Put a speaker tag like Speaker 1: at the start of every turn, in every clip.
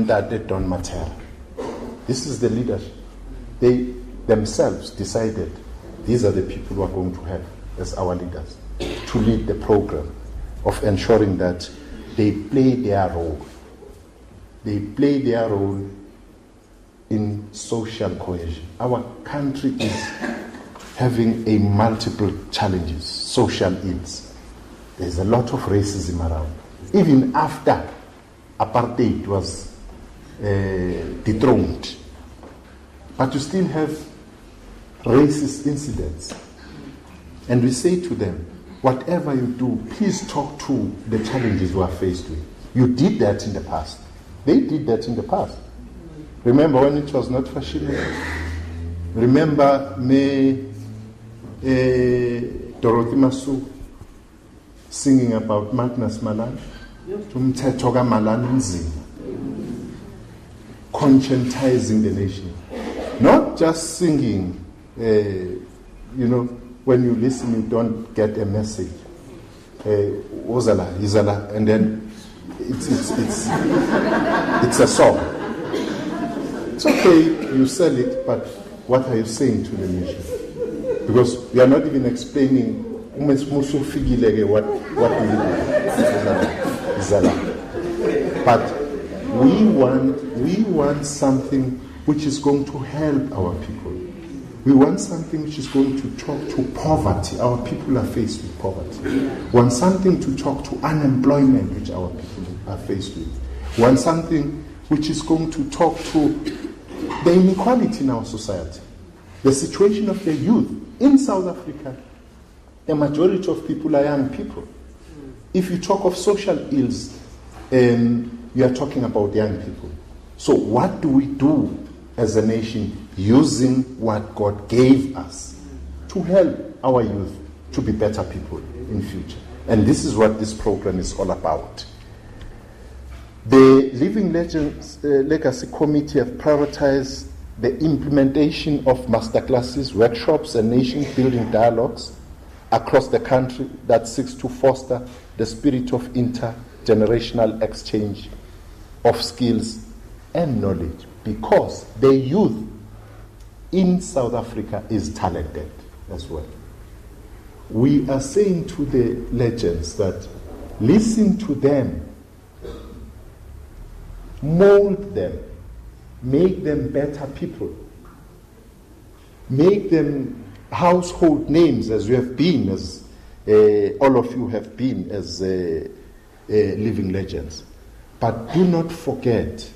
Speaker 1: Ntate Don Matera. This is the leadership. They themselves decided these are the people who are going to have as our leaders to lead the program of ensuring that they play their role. They play their role in social cohesion. Our country is having a multiple challenges, social ills. There's a lot of racism around. Even after apartheid was dethroned, but you still have racist incidents. And we say to them, whatever you do, please talk to the challenges we are faced with. You did that in the past. They did that in the past. Remember when it was not fashionable? Remember me, Dorothy Masu singing about Magnus Malan? Tumtetoga Malan Nzima. Conscientizing the nation. Not just singing, when you listen, you don't get a message. Ozala, Izala, and then it's a song. It's okay, you sell it, but what are you saying to the nation? Because we are not even explaining what Izala. But we want something which is going to help our people. We want something which is going to talk to poverty. Our people are faced with poverty. We want something to talk to unemployment, which our people are faced with. We want something which is going to talk to the inequality in our society. The situation of the youth. In South Africa, the majority of people are young people. If you talk of social ills, you are talking about young people. So what do we do as a nation using what God gave us to help our youth to be better people in future? And this is what this program is all about. The Living Legends Legacy Committee have prioritized the implementation of masterclasses, workshops, and nation-building dialogues across the country that seeks to foster the spirit of intergenerational exchange of skills and knowledge, because the youth in South Africa is talented as well. We are saying to the legends that listen to them, mold them, make them better people, make them household names as you have been, as all of you have been as living legends. But do not forget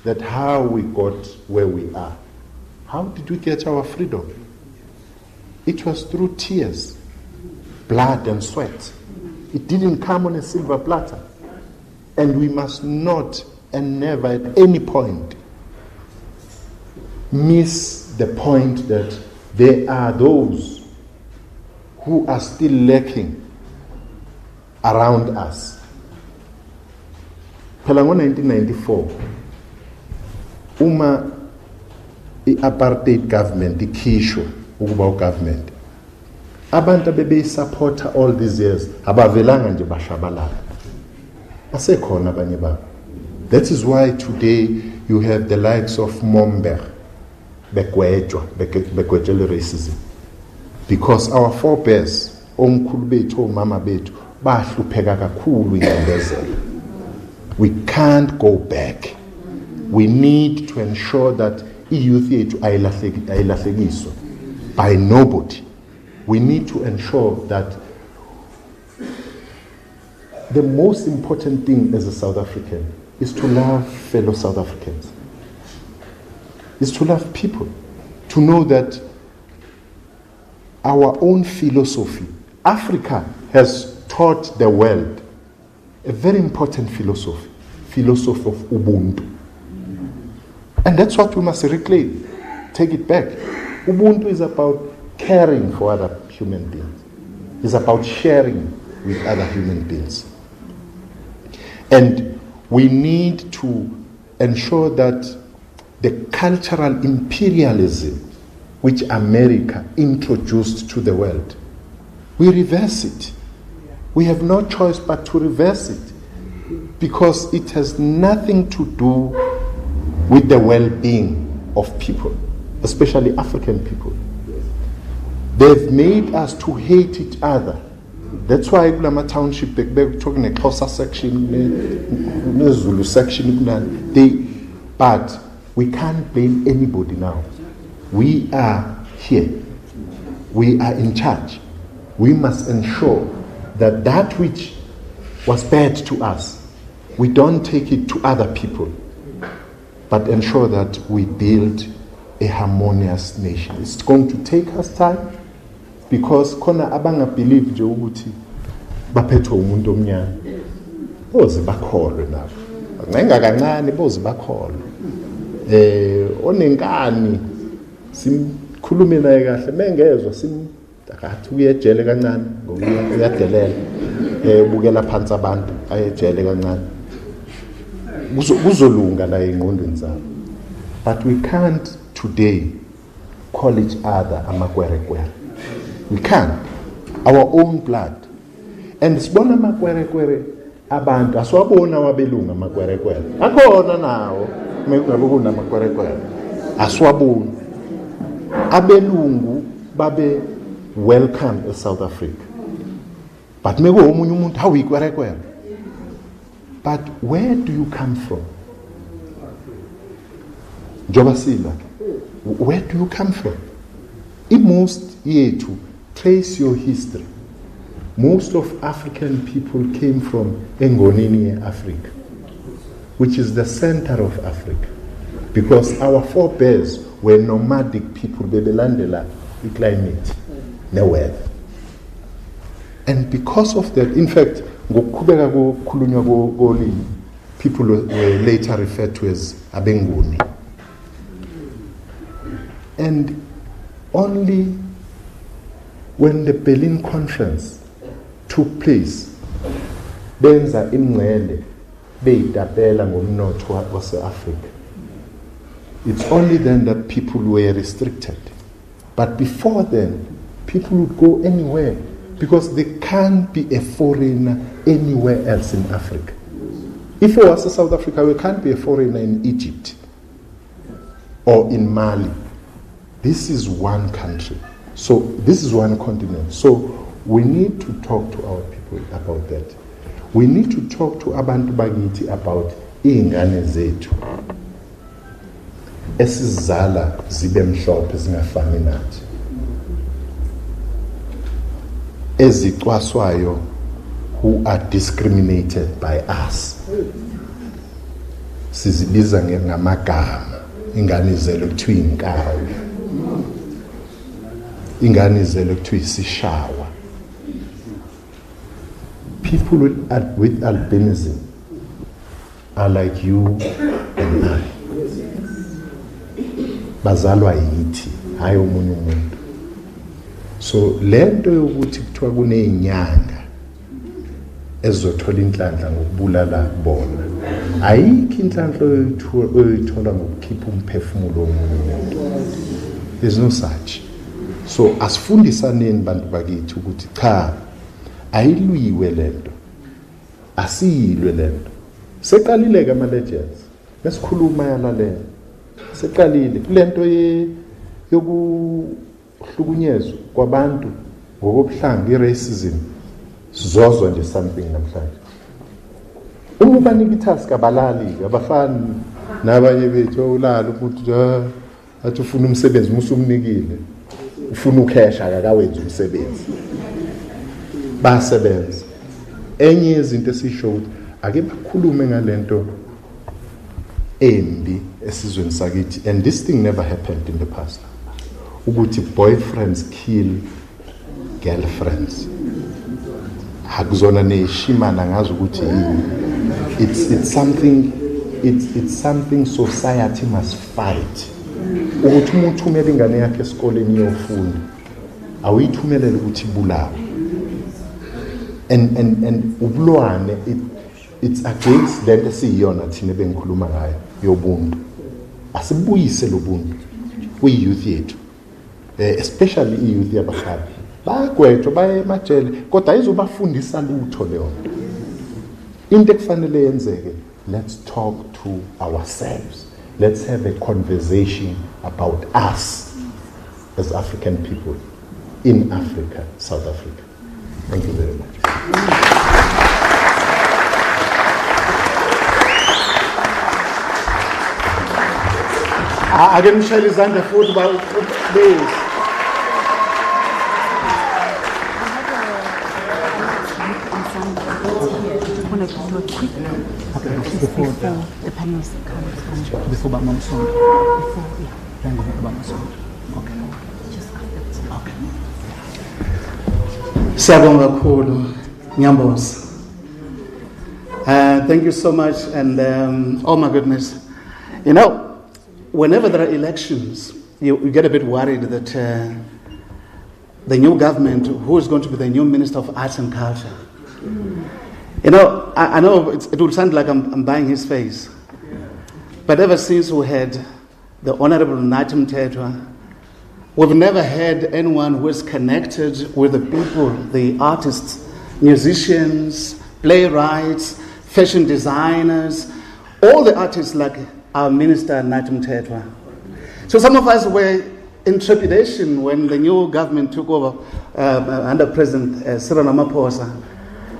Speaker 1: that how we got where we are. How did we get our freedom? It was through tears, blood and sweat. It didn't come on a silver platter. And we must not and never at any point miss the point that there are those who are still lacking around us. Phela ngo-1994, uma i-apartheid government ikhishwa ukuba ugovernment, abantu abebeyisupporta all these years abavelanga nje bashabalala, asekhona abanye babo. That is why today you have the likes of Momber begwejele racism, because our forebears, omkhulu bethu, omama bethu, bahlupheka kakhulu ingcindezelo. We can't go back. We need to ensure that youth yethu ayilahlekiswa by nobody. We need to ensure that the most important thing as a South African is to love fellow South Africans, is to love people, to know that our own philosophy, Africa has taught the world a very important philosophy of Ubuntu. And that's what we must reclaim, take it back. Ubuntu is about caring for other human beings. It's about sharing with other human beings. And we need to ensure that the cultural imperialism which America introduced to the world, we reverse it. We have no choice but to reverse it. because it has nothing to do with the well-being of people, especially African people. They've made us to hate each other. That's why Kulama Township, they're talking a Xhosa section, Zulu section, but we can't blame anybody now. We are here. We are in charge. We must ensure that that which was bad to us, we don't take it to other people, but ensure that we build a harmonious nation. It's going to take us time, because khona abanga believe nje ukuthi baphethwe umuntu omnyama boze bakholwe nabo ncenga kancane boze bakholwe onenkani simkhulume naye kahle mengezwe simtakathi uyejele kancane ngokuya uyadelela ubukela phansi abantu ayejele kancane kuzolunga la engqondweni zabo. But we can't today call each other amakwerekwere. We can't. Our own blood. And sibona amakwerekwere abantu asiwabona wabelunga amakwerekwere. Akhona nawo mengabe kunamakwerekwere. Asiwabona. Abelungu babe welcome in South Africa. But meko omunye umuntu hawikwerekwere. But where do you come from? Jobasila, where do you come from? In most yethu, trace your history. Most of African people came from Engonini, Africa, which is the center of Africa, because our forebears were nomadic people, bebelandela the climate, the weather. And because of that, in fact, people were later referred to as Abenguni. And only when the Berlin Conference took place, benza imngcele beyitapela ngomnotho wase-Africa. It's only then that people were restricted. But before then, people would go anywhere, because there can't be a foreigner anywhere else in Africa. If it was South Africa, we can't be a foreigner in Egypt or in Mali. This is one country. So this is one continent. So we need to talk to our people about that. We need to talk to abantu bakithi about ingane zethu esizala zibe mhlophe zingafani nathi, ezicwaswayo, who are discriminated by us. Sizibiza ngamagama, ingane zelo kuthiwa inkawu, ingane zelo kuthiwa isishawa. People with albinism are like you and I. Bazalwa yithi, hayi omunye umuntu. So lento yokuthi kuthiwa kuney'nyanga ezothola inhlanhla ngokubulala bona, ayikho inhlanhla oyithola ngokukhipha umphefumulo womunye umuntu. There's no such. So asifundisaneni bantu bakithi ukuthi cha, ayilwiwe lento, asiyilwe lento. Seqalile-ke ama-legends, besikhuluma yalalela. Seqalile kulento yokuhlukunyezwa kwabantu ngokobuhlanga, i-racism, sizozwa nje something namhlanje. Uma ubanika itask abalali-ke, abafani nabanye bethu ulala ukuthi athi ufuna umsebenzi, musu umnikile, ufuna ukhesha akakawenzi umsebenzi, basebenza. Enye yezinto esisho ukuthi ake bakhulume ngalento embi esizweni sakithi, and this thing never happened in the past, ukuthi boyfriends kill girlfriends. Hakuzona neshimana ngazi ukuthi it's something society must fight. Ukuthi umuntu umele ingane yakhe esikoleni iyofunda, awuyithumelele ukuthi ibulawe. And ubulwane, it's against lento esiyiyona thina bengikhuluma ngayo yobuntu. Asibuyise lobuntu kwi-youth yethu, especially i-youth yabafana. Bayagwetshwa baye emajele, kodwa ayizobafundisa lutho leyo nto. into ekufanele yenzeke, let's talk to ourselves. Let's have a conversation about us as African people in Africa, South Africa. Thank you very much. Akamshayela izandla futhi please.
Speaker 2: Before the panelists come. Before Mama Song. Before, yeah. Then go back Mama Song. Okay. Just after. Okay.
Speaker 3: Siyabonga kakhulu, Nyambos. Thank you so much, and oh my goodness, you know, whenever there are elections, you get a bit worried that the new government, who is going to be the new Minister of Arts and Culture. You know, I know it will sound like I'm buying his face, but ever since we had the Honorable Nathi Mthethwa, we've never had anyone who is connected with the people, the artists, musicians, playwrights, fashion designers, all the artists like our Minister Nathi Mthethwa. So some of us were in trepidation when the new government took over under President Cyril Ramaphosa.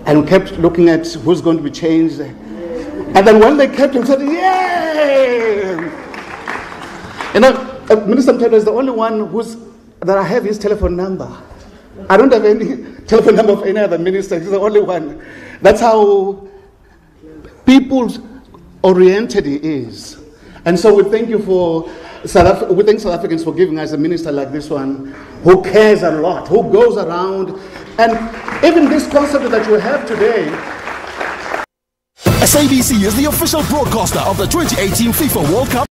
Speaker 3: And we kept looking at who's going to be changed. And then when they kept him, said, yay! You know, Minister Mthethwa is the only one that I have his telephone number. I don't have any telephone number of any other minister. He's the only one. That's how people-oriented he is. And so we thank you we thank South Africans for giving us a minister like this one, who cares a lot, who goes around. And even this concept that we have today.
Speaker 4: SABC is the official broadcaster of the 2018 FIFA World Cup.